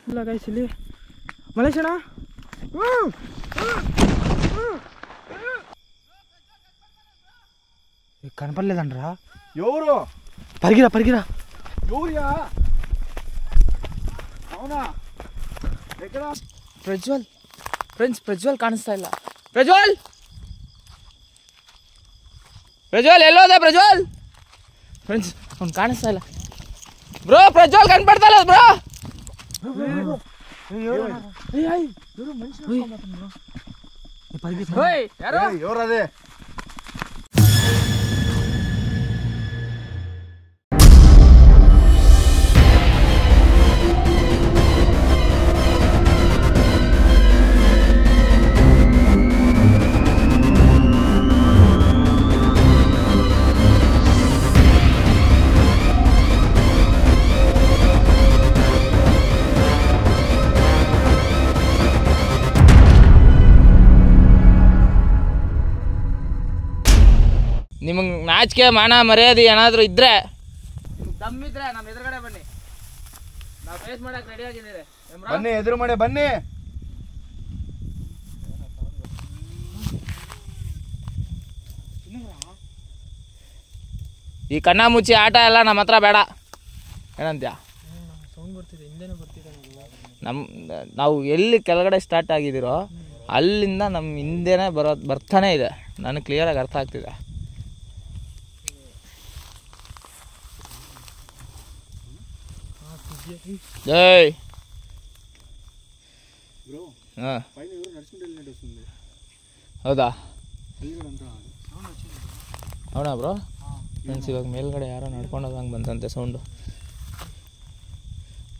ಇಲ್ಲ ಗೈಸ್ ಇಲ್ಲಿ ಮಲೇಶಣ್ಣ కనపడలేదండ్రా ఎవరు పరిగిరా పరిగిరా ఎవరియా అవునా ఎక్కడ ಪ್ರಜ್ವಲ್ ಫ್ರೆಂಡ್ಸ್ ಪ್ರಜ್ವಲ್ ಕಾಣಿಸ್ತಾ ಇಲ್ಲ ಪ್ರಜ್ವಲ್ ಪ್ರಜ್ವಲ್ ಎಲ್ಲೋದೆ ಪ್ರಜ್ವಲ್ ಫ್ರೆಂಡ್ಸ್ ಅವ್ನು ಕಾಣಿಸ್ತಾ ಇಲ್ಲ ಬ್ರೋ ಪ್ರಜ್ವಲ್ ಕನ್ಪಡ್ತಾ ಇಲ್ಲ ಬ್ರೋ ఎవరదే ನಿಮಗೆ ನಾಚಿಕೆ ಮಾನ ಮರ್ಯಾದೆ ಏನಾದರೂ ಇದ್ದರೆ ದಮ್ಮಿದ್ರೆ ನಮ್ಮ ಎದುರುಗಡೆ ಬನ್ನಿ ನಾವು ಫೇಸ್ ಮಾಡಕ್ಕೆ ರೆಡಿ ಆಗಿದ್ದೀರಿ ಬನ್ನಿ ಎದುರು ಮಾಡಿ ಬನ್ನಿ ಈ ಕಣ್ಣ ಮುಚ್ಚಿ ಆಟ ಎಲ್ಲ ನಮ್ಮ ಹತ್ರ ಬೇಡ ಏನಂತ್ಯ ಸೌಂಡ್ ಬರ್ತಿದೆ ಹಿಂದೆನೇ ಬರ್ತಿದೆ ನಾವು ಎಲ್ಲಿ ಕೆಳಗಡೆ ಸ್ಟಾರ್ಟ್ ಆಗಿದ್ದೀರೋ ಅಲ್ಲಿಂದ ನಮ್ಮ ಹಿಂದೆನೇ ಬರ್ತಾನೆ ಇದೆ ನನಗೆ ಕ್ಲಿಯರಾಗಿ ಅರ್ಥ ಆಗ್ತಿದೆ ಏಯ್ ಹಾಂ ಹೌದಾ అవునా ಬ್ರೋ ಫ್ರೆಂಡ್ಸ್ ಇವಾಗ ಮೇಲ್ಗಡೆ ಯಾರೋ ನಡ್ಕೊಂಡು ಹೋದಂಗೆ ಬಂತಂತೆ ಸೌಂಡು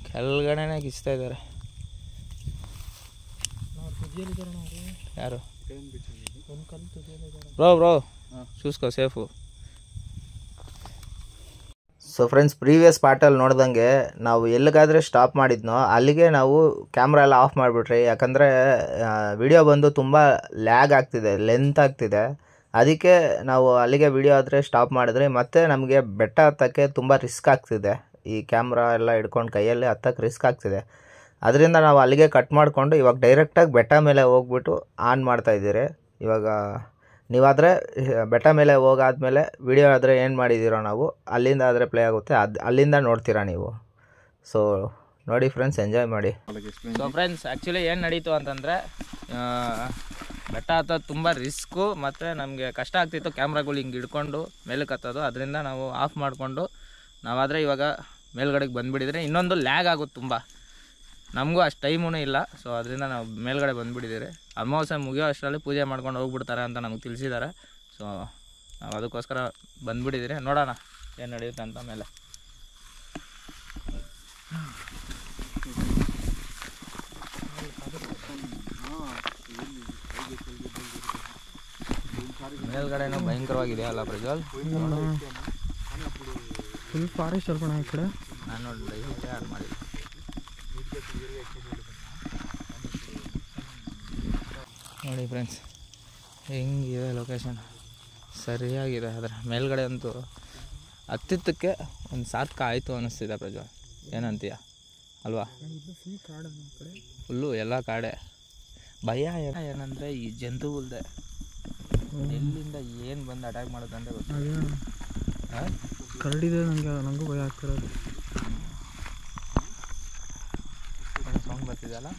ಕೆಳಗಡೆನೇ ಕಿಚ್ತಾ ಇದ್ದಾರೆ ಯಾರು ಬ್ರೋ ಬ್ರೋ చూసుకో ಸೇಫು ಸೊ ಫ್ರೆಂಡ್ಸ್ ಪ್ರೀವಿಯಸ್ ಪಾರ್ಟಲ್ಲಿ ನೋಡ್ದಂಗೆ ನಾವು ಎಲ್ಲಿಗಾದರೆ ಸ್ಟಾಪ್ ಮಾಡಿದ್ನೋ ಅಲ್ಲಿಗೆ ನಾವು ಕ್ಯಾಮ್ರಾ ಎಲ್ಲ ಆಫ್ ಮಾಡಿಬಿಟ್ರಿ ಯಾಕಂದರೆ ವಿಡಿಯೋ ಬಂದು ತುಂಬ ಲ್ಯಾಗ್ ಆಗ್ತಿದೆ ಲೆಂತ್ ಆಗ್ತಿದೆ ಅದಕ್ಕೆ ನಾವು ಅಲ್ಲಿಗೆ ವಿಡಿಯೋ ಆದರೆ ಸ್ಟಾಪ್ ಮಾಡಿದ್ರಿ ಮತ್ತು ನಮಗೆ ಬೆಟ್ಟ ಹತ್ತಕ್ಕೆ ತುಂಬ ರಿಸ್ಕ್ ಆಗ್ತಿದೆ ಈ ಕ್ಯಾಮ್ರಾ ಎಲ್ಲ ಹಿಡ್ಕೊಂಡು ಕೈಯಲ್ಲಿ ಹತ್ತಕ್ಕೆ ರಿಸ್ಕ್ ಆಗ್ತಿದೆ ಅದರಿಂದ ನಾವು ಅಲ್ಲಿಗೆ ಕಟ್ ಮಾಡಿಕೊಂಡು ಇವಾಗ ಡೈರೆಕ್ಟಾಗಿ ಬೆಟ್ಟ ಮೇಲೆ ಹೋಗ್ಬಿಟ್ಟು ಆನ್ ಮಾಡ್ತಾಯಿದ್ದೀರಿ ಇವಾಗ ನೀವಾದರೆ ಬೆಟ್ಟ ಮೇಲೆ ಹೋಗಾದ್ಮೇಲೆ ವಿಡಿಯೋ ಆದರೆ ಏನು ಮಾಡಿದ್ದೀರೋ ನಾವು ಅಲ್ಲಿಂದ ಆದರೆ ಪ್ಲೇ ಆಗುತ್ತೆ ಅಲ್ಲಿಂದ ನೋಡ್ತೀರಾ ನೀವು ಸೊ ನೋಡಿ ಫ್ರೆಂಡ್ಸ್ ಎಂಜಾಯ್ ಮಾಡಿ ಸೊ ಫ್ರೆಂಡ್ಸ್ ಆ್ಯಕ್ಚುಲಿ ಏನು ನಡೀತು ಅಂತಂದರೆ ಬೆಟ್ಟ ಹತ್ತೋದು ತುಂಬ ರಿಸ್ಕು ಮತ್ತು ನಮಗೆ ಕಷ್ಟ ಆಗ್ತಿತ್ತು ಕ್ಯಾಮ್ರಾಗಳು ಹಿಂಗೆ ಹಿಡ್ಕೊಂಡು ಮೇಲಕ್ಕೆ ಹತ್ತೋದು ಅದರಿಂದ ನಾವು ಆಫ್ ಮಾಡಿಕೊಂಡು ನಾವಾದರೆ ಇವಾಗ ಮೇಲ್ಗಡೆಗೆ ಬಂದುಬಿಟ್ಟಿದ್ರೆ ಇನ್ನೊಂದು ಲ್ಯಾಗ್ ಆಗುತ್ತೆ ತುಂಬ ನಮಗೂ ಅಷ್ಟು ಟೈಮೂ ಇಲ್ಲ ಸೊ ಅದರಿಂದ ನಾವು ಮೇಲ್ಗಡೆ ಬಂದುಬಿಟ್ಟಿದ್ದೀರಿ ಅಮಾವಾಸ್ಯೆ ಮುಗಿಯೋ ಅಷ್ಟರಲ್ಲಿ ಪೂಜೆ ಮಾಡ್ಕೊಂಡು ಹೋಗ್ಬಿಡ್ತಾರೆ ಅಂತ ನಮಗೆ ತಿಳಿಸಿದ್ದಾರೆ ಸೊ ನಾವು ಅದಕ್ಕೋಸ್ಕರ ಬಂದುಬಿಟ್ಟಿದ್ದೀರಿ ನೋಡೋಣ ಏನು ನಡೆಯುತ್ತೆ ಅಂತ ಮೇಲೆ ಮೇಲ್ಗಡೆನೂ ಭಯಂಕರವಾಗಿದೆ ಅಲ್ಲ ಪ್ರಜ್ವಲ್ ಫುಲ್ ಫಾರೆಸ್ಟ್ ಅಲ್ಪಣ ಈ ಕಡೆ ನಾನು ನೋಡಿ ಆನ್ ಮಾಡಿದ್ದೆ ನೋಡಿ ಫ್ರೆಂಡ್ಸ್ ಹೆಂಗಿದೆ ಲೊಕೇಶನ್ ಸರಿಯಾಗಿದೆ ಅದರ ಮೇಲ್ಗಡೆ ಅಂತೂ ಹತ್ತಿತ್ತಕ್ಕೆ ಒಂದು ಸಾರ್ಥಕ ಆಯಿತು ಅನ್ನಿಸ್ತಿದೆ ಪ್ರಜ್ವಲ್ ಏನಂತೀಯ ಅಲ್ವಾ ಫುಲ್ಲು ಎಲ್ಲ ಕಾಡೆ ಭಯ ಏನಂದರೆ ಈ ಜಂತುಗಳ್ದೆ ಎಲ್ಲಿಂದ ಏನು ಬಂದು ಅಟ್ಯಾಕ್ ಮಾಡುತ್ತೆ ಅಂತ ಗೊತ್ತಿಲ್ಲ ಕರಡಿದೆ ನನಗೂ ಭಯ ಆಗ್ತಿರೋದು ಸೌಂಡ್ ಬರ್ತಿದೆಯಲ್ಲ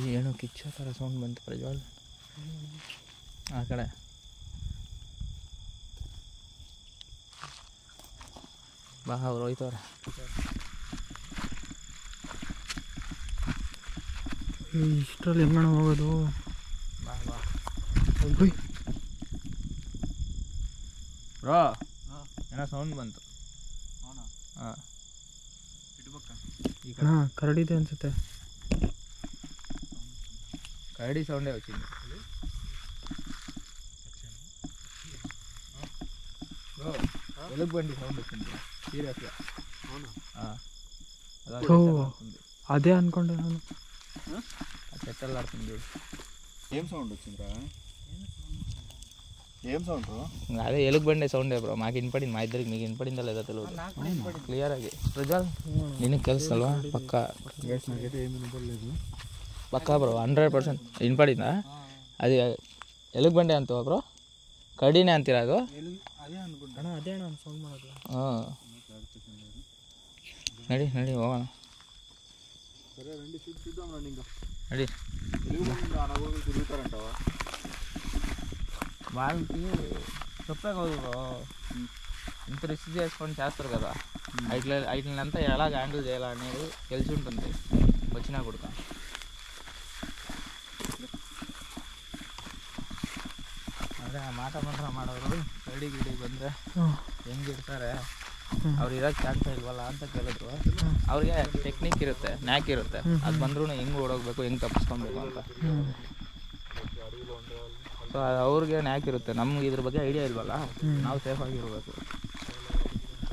ಏನೋ ಕಿಚ್ಚೋ ಥರ ಸೌಂಡ್ ಬಂತು ಪ್ರಜ್ವಲ್ ಆ ಕಡೆ ಬಾ ಅವ್ರು ಹೋಯ್ತವ್ರೆ ಇಷ್ಟರಲ್ಲಿ ಹೆಂಗಣ ಹೋಗೋದು ಬಾ ಬಾ ರಾ ಏನೋ ಸೌಂಡ್ ಬಂತು. ಹಾಂ ಹಾಂ ಕರಡಿದೆ ಅನಿಸುತ್ತೆ. కరడి సౌండే వచ్చింది. ఎలుగుబంటి సౌండ్ వచ్చింది సీరియస్గా. అదే అనుకోండి నేను. చెట్టలు ఆడుతుంది. ఏం సౌండ్ వచ్చిందిరా? ఏం సౌండ్? అదే ఎలుగుబండి సౌండే బ్రో. మాకు వినపడింది, మా ఇద్దరికి. మీకు వినపడిందా లేదా తెలియదు. క్లియర్ ఆಗಿ ప్రజ్వల్ ನಿನಗೆ ಕೇಳಿಸ್ತಲ್ವಾ? ಪಕ್ಕಾ నాకైతే ఏమి వినపడలేదు. పక్కా బ్రో 100% వినపడిందా? అది ఎలుగుబండి అంతవా బ్రో? ಕರಡಿನೇ ಅಂತೀರಾ ಅದು? ಅದೇ ಅನ್ಕೊಂಡ. ಅದೇ ನಾನು ಸೌಂಡ್ ಮಾಡೋದು. ಹಾಂ, ನಡಿ ನಡಿ ಹೋಗೋಣ. సరే రండి చూద్దాం రండి. ఇంకా నడి. అనగోగులు తిరుగుతారంటావా? వాళ్ళకి చెప్పే కాదు బ్రో, ఇంత రిస్క్ చేసుకొని చేస్తారు కదా, వీటినంతా ఎలా హ్యాండిల్ చేయాలా అనేది తెలిసి ఉంటుంది వచ్చినా కూడా. ಅದೇ ಮಾಟ ಮಾತ್ರ ಮಾಡೋರು ಕರಡಿ ಗಿಡಿ ಬಂದರೆ ಹೆಂಗೆ ಇರ್ತಾರೆ, ಅವ್ರು ಇರೋಕ್ಕೆ ಚಾನ್ಸ್ ಇಲ್ವಲ್ಲ ಅಂತ ಕೇಳಿದ್ರು. ಅವ್ರಿಗೆ ಟೆಕ್ನಿಕ್ ಇರುತ್ತೆ, ನ್ಯಾಕ್ ಇರುತ್ತೆ. ಅದು ಬಂದ್ರೂ ಹೆಂಗೆ ಓಡೋಗ್ಬೇಕು, ಹೆಂಗೆ ತಪ್ಪಿಸ್ಕೊಬೇಕು ಅಂತ. ಸೊ ಅವ್ರಿಗೆ ನ್ಯಾಕ್ ಇರುತ್ತೆ. ನಮ್ಗೆ ಇದ್ರ ಬಗ್ಗೆ ಐಡಿಯಾ ಇಲ್ವಲ್ಲ, ನಾವು ಸೇಫಾಗಿರ್ಬೇಕು.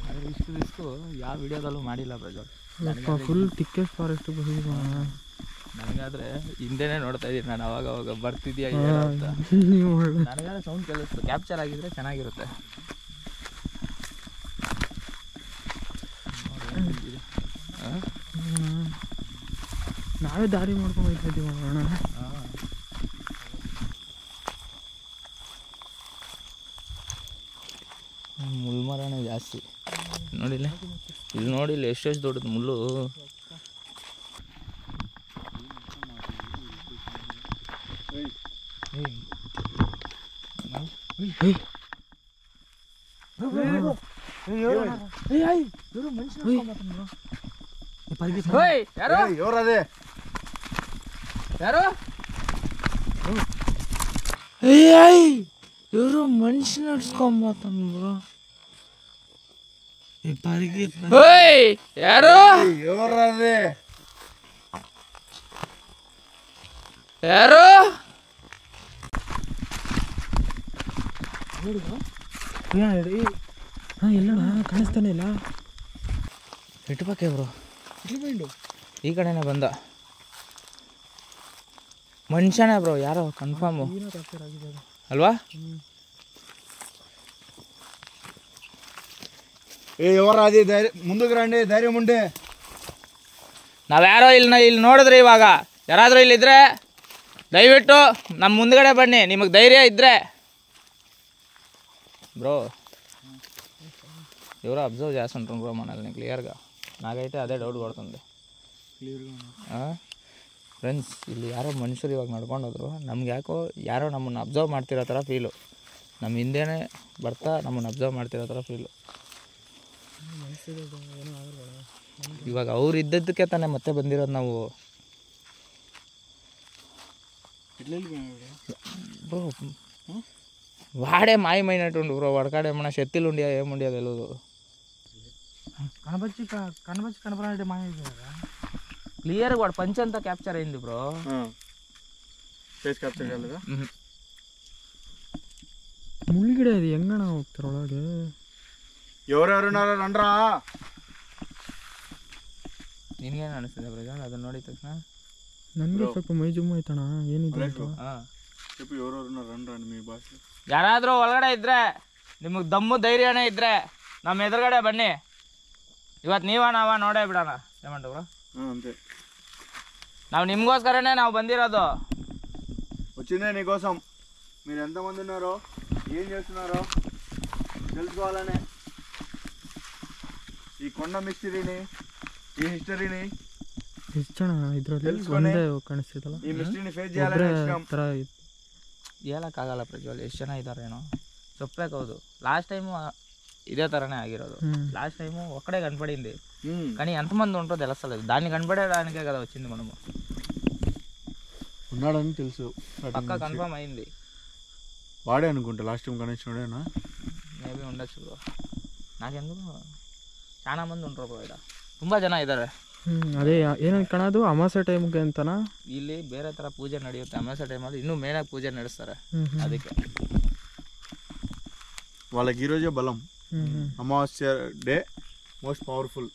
ಆದರೆ ಇಷ್ಟು ರಿಸ್ಕು ಯಾವ ವಿಡಿಯೋದಲ್ಲೂ ಮಾಡಿಲ್ಲ ಪ್ರಜ್ವಲ್. ಫುಲ್ ಟಿಕೆಟ್ ಫಾರೆಸ್ಟ್ ನನಗಾದರೆ ಹಿಂದೆನೇ ನೋಡ್ತಾ ಇದ್ದೀನಿ ನಾನು, ಅವಾಗ ಬರ್ತಿದ್ಯಾ ಅಂತ. ನನಗಾದ್ರೆ ಸೌಂಡ್ ಕೇಳಿಸ್ತು, ಕ್ಯಾಪ್ಚರ್ ಆಗಿದ್ರೆ ಚೆನ್ನಾಗಿರುತ್ತೆ. ನಾವೇ ದಾರಿ ಮಾಡ್ಕೊಂಡು ಹೋಗ್ತಾ ಇದ್ದೀವಿ ಅಣ್ಣ. ಮುಳ್ಮರನೇ ಜಾಸ್ತಿ ನೋಡಿಲ್ಲ. ಇಲ್ಲಿ ನೋಡಿಲ್ಲ ಎಷ್ಟೆಷ್ಟು ದೊಡ್ಡದು ಮುಳ್ಳು. ఎవరదే? ಯಾರು? ఎవరో మనిషి నడుచుకోబోతాను బ్రో. ಯಾರು? ఎవరదే? ಯಾರು? ಎಲ್ಲ ಕಾಣಿಸ್ತಾನೆ ಇಲ್ಲ. ಇಟ್ಬೇಕೆ ಬ್ರೋ, ಈ ಕಡೆನೇ ಬಂದ ಮನುಷ್ಯನೇ ಬ್ರೋ, ಯಾರೋ ಕನ್ಫರ್ಮು ಅಲ್ವಾ? ఎవరది? ముందుకు రండి, ధైర్యం ఉండే. ನಾವ್ಯಾರೋ ಇಲ್ಲಿ ನೋಡಿದ್ರಿ. ಇವಾಗ ಯಾರಾದರೂ ಇಲ್ಲಿದ್ರೆ ದಯವಿಟ್ಟು ನಮ್ಮ ಮುಂದ್ಗಡೆ ಬನ್ನಿ, ನಿಮಗೆ ಧೈರ್ಯ ಇದ್ದರೆ బ్రో. ఎవరో అబ్జర్వ్ చేస్తుంటారు బ్రో మనల్ని క్లియర్గా. నాకైతే అదే డౌట్ కొడుతుంది ಫ್ರೆಂಡ್ಸ್. ಇಲ್ಲಿ ಯಾರೋ ಮನುಷ್ಯರು ಇವಾಗ ನಡ್ಕೊಂಡು ಹೋದ್ರು. ನಮ್ಗೆ ಯಾಕೋ ಯಾರೋ ನಮ್ಮನ್ನು ಅಬ್ಸರ್ವ್ ಮಾಡ್ತಿರೋ ಥರ ಫೀಲು. ನಮ್ಮ ಹಿಂದೆನೇ ಬರ್ತಾ ನಮ್ಮನ್ನು ಅಬ್ಸರ್ವ್ ಮಾಡ್ತಿರೋ ಥರ ಫೀಲು. ಇವಾಗ ಅವ್ರು ಇದ್ದದ್ದಕ್ಕೆ ತಾನೇ ಮತ್ತೆ ಬಂದಿರೋದು ನಾವು. బ్రో వాడే మాయమైనట్టుండు బ్రో. వాడకాడ ఏమన్నా శక్తులు ఉండి ఏముండి అది తెలియదు. కనపచ్చి కనపడాలంటే మాయ క్లియర్గా వాడు పంచ్ అంతా క్యాప్చర్ అయింది బ్రో. ಫೇಸ್ ಕ್ಯಾಪ್ಚರ್ ಆಗಲ್ಲ. ಮುಳುಗಿಡ ಅದು ಹೆಂಗಣ ಹೋಗ್ತಾರ ಒಳಗೆ? ఎవరెవరు రండ్రా. ನಿನ್ಗೇನು ಅನಿಸ್ತದೆ ಬ್ರಜಾನ್ ಅದನ್ನ ನೋಡಿದ ತಕ್ಷಣ? ನನಗೆ ಸ್ವಲ್ಪ ಮೈ ಜುಮ್ ಆಯ್ತಣ. ಏನಿದೆ చెప్పు, ఎవరెవరు రండ్రా మీ భాష. ಯಾರಾದರೂ ಒಳಗಡೆ ಇದ್ದರೆ, ನಿಮಗೆ ದಮ್ಮು ಧೈರ್ಯನೇ ಇದ್ದರೆ ನಮ್ಮ ಎದುರುಗಡೆ ಬನ್ನಿ. ಇವತ್ತು ನಾವ ನೋಡೇ ಬಿಡೋಣ. ಏమంట ಬ್ರೋ? అంతే. ನಾವು ನಿಮಗೋಸ್ಕರನೇ ನಾವು ಬಂದಿರೋದು. వచ్చిందే నీకోసం. మీరు ఎంతమంది ఉన్నారో, ఏం చేస్తున్నారో తెలుసుకోవాలనే ఈ కొండ మిస్టరీని, ఈ హిస్టరీని ಎಷ್ಟು ಜನ ಇದರಲ್ಲಿ తెలుసుకొని ಒಂದೇ ಕಾಣಿಸ್ತಿದಲ್ಲ, ಈ ಮಿಸ್ಟರೀని ಫೇಸ್ చేయాలని ఇష్టం. ಥರ ಹೇಳೋಕ್ಕಾಗಲ್ಲ ಪ್ರಜ್ವಲ್ ಎಷ್ಟು ಜನ ಇದ್ದಾರೇನೋ. చెప్పేకూడదు. లాస్ట్ టైము ఇదే తరనే ఆగిరోదు. లాస్ట్ టైము ఒక్కడే కనపడింది, కానీ ఎంతమంది ఉంటో తెలుస్తలేదు. దాన్ని కనపడడానికే కదా వచ్చింది మనము. ఉన్నాడని తెలుసు, పక్కా కన్ఫర్మ్ అయింది. వాడే అనుకుంటా లాస్ట్ టైం కనెక్షన్డేనా? మేబీ ఉండొచ్చు బ్రో. నాకెందుకు చాలా మంది ఉంటారు బ్రో. ఇక్కడ ತುಂಬ ಜನ ಇದ್ದಾರೆ. ಅದೇ ಏನಂತ ಕಾಣೋದು ಅಮಾವಾಸ್ಯೆ ಟೈಮ್ಗೆ ಅಂತನಾ? ಇಲ್ಲಿ ಬೇರೆ ಥರ ಪೂಜೆ ನಡೆಯುತ್ತೆ ಅಮಾವಾಸ್ಯೆ ಟೈಮಲ್ಲಿ, ಇನ್ನೂ ಮೇನಾಗಿ ಪೂಜೆ ನಡೆಸ್ತಾರೆ ಅದಕ್ಕೆ. వాళ్ళకి ఈరోజే బలం. అమావాస్య డే మోస్ట్ పవర్ఫుల్.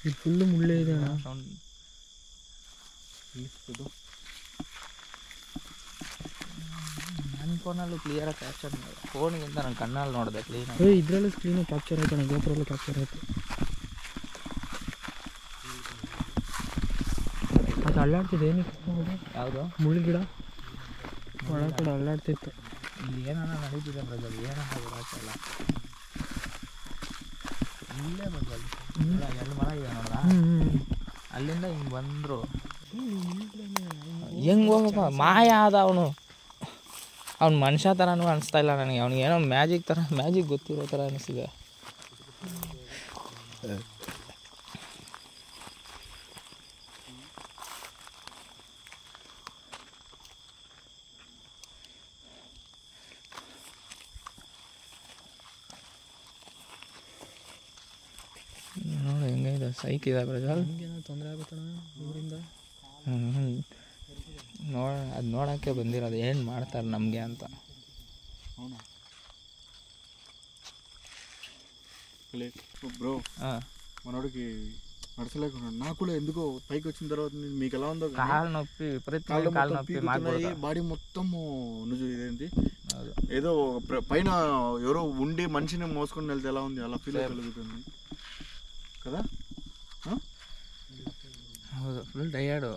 ಇದು ಫುಲ್ಲು ಮುಳ್ಳೆ ಇದೆ ಅಣ್ಣ. ನನ್ನ ಫೋನಲ್ಲೂ ಕ್ಲಿಯರಾಗಿ ಕ್ಯಾಪ್ಚರ್ ಮಾಡಿದೆ, ಫೋನಿಗಿಂತ ನನ್ನ ಕಣ್ಣಲ್ಲಿ ನೋಡಿದೆ ಕ್ಲೀನಾಗಿ. ಇದರಲ್ಲೂ ಕ್ಲೀನಾಗಿ ಕ್ಯಾಪ್ಚರ್ ಆಯ್ತು ಅಣ್ಣ, ಗೋಪುರಲ್ಲೂ ಕ್ಯಾಪ್ಚರ್ ಆಯಿತು. ಅದು ಅಲ್ಲಾಡ್ತಿದೆ ಏನಕ್ಕೆ? ಯಾವುದು? ಮುಳ್ಳುಗಿಡ ಒಳ ಕಡೆ ಅಲ್ಲಾಡ್ತಿತ್ತು. ಇಲ್ಲಿ ಏನಾನ ನಡೀತಿದೆ ಬ್ರದರ್, ಏನಂತ ಗೊತ್ತಾಗ್ತಿಲ್ಲ. ಇಲ್ಲೇ ಬಂದಲ್ಲಿ ಎರಡು ಮರ ಇದೆ ನೋಡ್ದ, ಅಲ್ಲಿಂದ ಹಿಂಗೆ ಬಂದರು. ಹೆಂಗೆ ಹೋಗಪ್ಪ, ಮಾಯ ಆದ ಅವನು. ಅವ್ನು ಮನುಷ್ಯ ಥರನೂ ಅನಿಸ್ತಾ ಇಲ್ಲ ನನಗೆ, ಅವ್ನಿಗೆ ಏನೋ ಮ್ಯಾಜಿಕ್ ಗೊತ್ತಿರೋ ಥರ ಅನಿಸ್ತಿದೆ. ನೋಡಿ ಹೆಂಗಿದೆ, ಸೈಕ್ ಇದೆ ಬ್ರದರ್. ಏನೋ ತೊಂದರೆ ಆಗುತ್ತಣ್ಣ ಊರಿಂದ. ಅದು ನೋಡೋಕ್ಕೆ ಬಂದಿರೋದು ಏನು ಮಾಡ್ತಾರೆ ನಮಗೆ ಅಂತ. బ్రో మనోడికి నడచలేకున్నాడు. నాకు కూడా ఎందుకో పైకి వచ్చిన తర్వాత మీకు ఎలా ఉందో కాలు నొప్పి, విపరీతమైన కాలు నొప్పి, బాడీ మొత్తం నుజు ఇదేంటి ఏదో పైన ఎవరో ఉండి మనిషిని మోసుకొని వెళ్తే ఎలా ఉంది అలా ఫీల్ కలుగుతుంది కదా. ಹೌದು, ಫುಲ್ ಟಯರ್ಡು.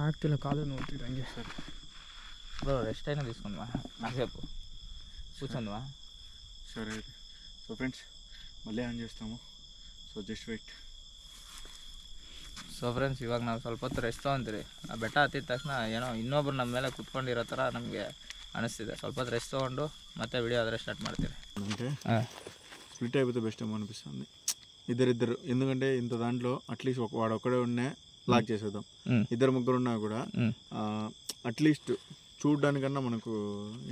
ಆಗ್ತಿಲ್ಲ, కాలు ನೋಡ್ತಿದ್ದೆ ಹಂಗೆ. బ్రో రెస్ట్ అయినా తీసుకుందామా నాసేపు కూర్చుందామా? సరే అయితే. సో ఫ్రెండ్స్ మళ్ళీ ఆన్ చేస్తాము, so just wait. So friends, ಇವಾಗ ನಾವು ಸ್ವಲ್ಪ ಹೊತ್ತು ರೆಸ್ಟ್ ತೊಗೊಂತೀರಿ. ಆ ಬೆಟ್ಟ ಹತ್ತಿದ ತಕ್ಷಣ ಏನೋ ಇನ್ನೊಬ್ರು ನಮ್ಮ ಮೇಲೆ ಕುತ್ಕೊಂಡಿರೋ ಥರ ನಮಗೆ ಅನಿಸ್ತಿದೆ. ಸ್ವಲ್ಪ ಹೊತ್ತು ರೆಸ್ಟ್ ತೊಗೊಂಡು ಮತ್ತೆ ವಿಡಿಯೋ ಆದರೆ స్టార్ట్ ಮಾಡ್ತೀವಿ. అంటే స్ప్లిట్ అయిపోతే బెస్ట్ ఏమో అనిపిస్తుంది. ఇద్దరిద్దరు, ఎందుకంటే ఇంత దాంట్లో అట్లీస్ట్ వాడు ఒక్కడే ఉన్నా లాక్ చేసేద్దాం. ఇద్దరు ముగ్గురు ఉన్నా కూడా అట్లీస్ట్ చూడడానికన్నా మనకు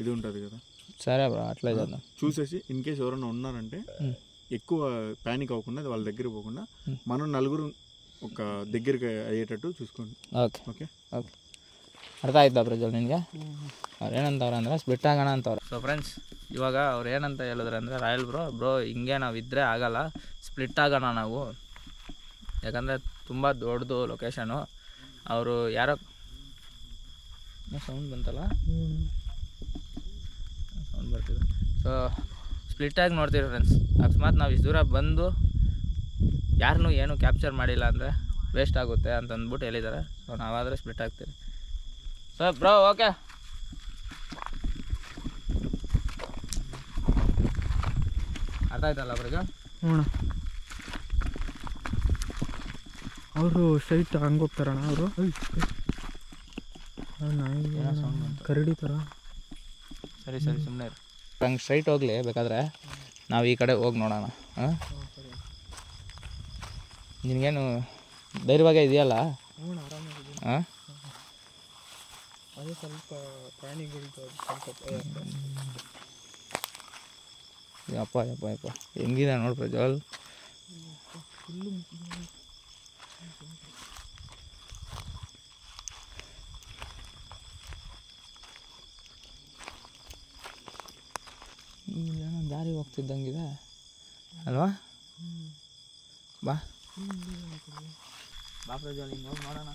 ఇది ఉంటుంది కదా. సరే బ్రో, అట్లే చేద్దాం. చూసేసి ఇన్ కేసు ఎవరైనా ఉన్నారంటే ఎక్కువ ప్యానిక్ అవ్వకుండా, వాళ్ళ దగ్గరికి పోకుండా మనం నలుగురు ఒక దగ్గరికి అయ్యేటట్టు చూసుకోండి. ಓಕೆ ಓಕೆ ಓಕೆ, ಅರ್ಥ ಆಯ್ತಾ ಪ್ರಜ್ವಲ್ ನಿನಗೆ? ಅವ್ರು ಏನಂತವ್ರೆ ಅಂದರೆ ಸ್ಪ್ಲಿಟ್ ಆಗೋಣ ಅಂತವ್ರೆ. ಸೊ ಫ್ರೆಂಡ್ಸ್, ಇವಾಗ ಅವ್ರು ಏನಂತ ಹೇಳಿದ್ರೆ ಅಂದರೆ, ರಾಯಲ್ ಬ್ರೋ ಹಿಂಗೆ ನಾವು ಇದ್ದರೆ ಆಗಲ್ಲ, ಸ್ಪ್ಲಿಟ್ ಆಗೋಣ ನಾವು, ಯಾಕಂದರೆ ತುಂಬ ದೊಡ್ಡದು ಲೊಕೇಶನು. ಅವರು ಯಾರೋ ಸೌಂಡ್ ಬಂತಲ್ಲ, ಸೌಂಡ್ ಬರ್ತಿದೆ. ಸೊ ಸ್ಪ್ಲಿಟ್ಟಾಗಿ ನೋಡ್ತೀವಿ ಫ್ರೆಂಡ್ಸ್. ಅಕಸ್ಮಾತ್ ನಾವು ಇಷ್ಟು ದೂರ ಬಂದು ಯಾರನ್ನೂ ಏನೂ ಕ್ಯಾಪ್ಚರ್ ಮಾಡಿಲ್ಲ ಅಂದರೆ ವೇಸ್ಟ್ ಆಗುತ್ತೆ ಅಂತ ಅಂದ್ಬಿಟ್ಟು ಹೇಳಿದ್ದಾರೆ. ಸೊ ನಾವಾದರೆ ಸ್ಪ್ಲಿಟ್ ಆಗ್ತೀವಿ. ಸೊ ಬ್ರೋ ಓಕೆ, ಅರ್ಥ ಆಯ್ತಲ್ಲ ಬ್ರಜ? ಹ್ಞೂ, ಅವರು ಸ್ಟ್ರೈಟ್ ಹಂಗೆ ಹೋಗ್ತಾರಣ್ಣ. ಅವರು ಕರಡಿ ಥರ. ಸರಿ ಸರಿ, ಸುಮ್ಮನೆ ಹಂಗೆ ಸ್ಟ್ರೈಟ್ ಹೋಗಲಿ, ಬೇಕಾದರೆ ನಾವು ಈ ಕಡೆ ಹೋಗಿ ನೋಡೋಣ. ಹಾಂ, ನಿನಗೇನು ಧೈರ್ಯವಾಗೇ ಇದೆಯಲ್ಲ? ಹಾಂ, ಅದೇ ಸ್ವಲ್ಪ ಪ್ರಾಣಿಗಳು ಯಪ್ಪ ಯಪ್ಪ ಯಪ್ಪ, ಹೆಂಗಿದೆ ನೋಡಿ ಪ್ರಜ್ವಲ್. ಏನೋ ದಾರಿ ಹೋಗ್ತಿದ್ದಂಗಿದೆ ಅಲ್ವಾ? ಬಾ ಬಾ ಪ್ರಜ್ವಲ್, ಹಿಂಗೆ ಹೋಗಿ ನೋಡೋಣ.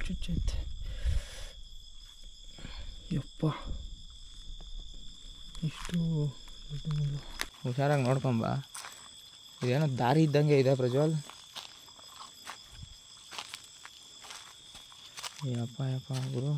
ಚುಚ್ಚೈತೆ ಯಪ್ಪ, ಇಷ್ಟು ಹುಷಾರಾಗಿ ನೋಡ್ಕೊಂಬ. ಇದೇನೋ ದಾರಿ ಇದ್ದಂಗೆ ಇದೆ ಪ್ರಜ್ವಲ್. ಯಪ್ಪ ಯಪ್ಪ ಗುರು,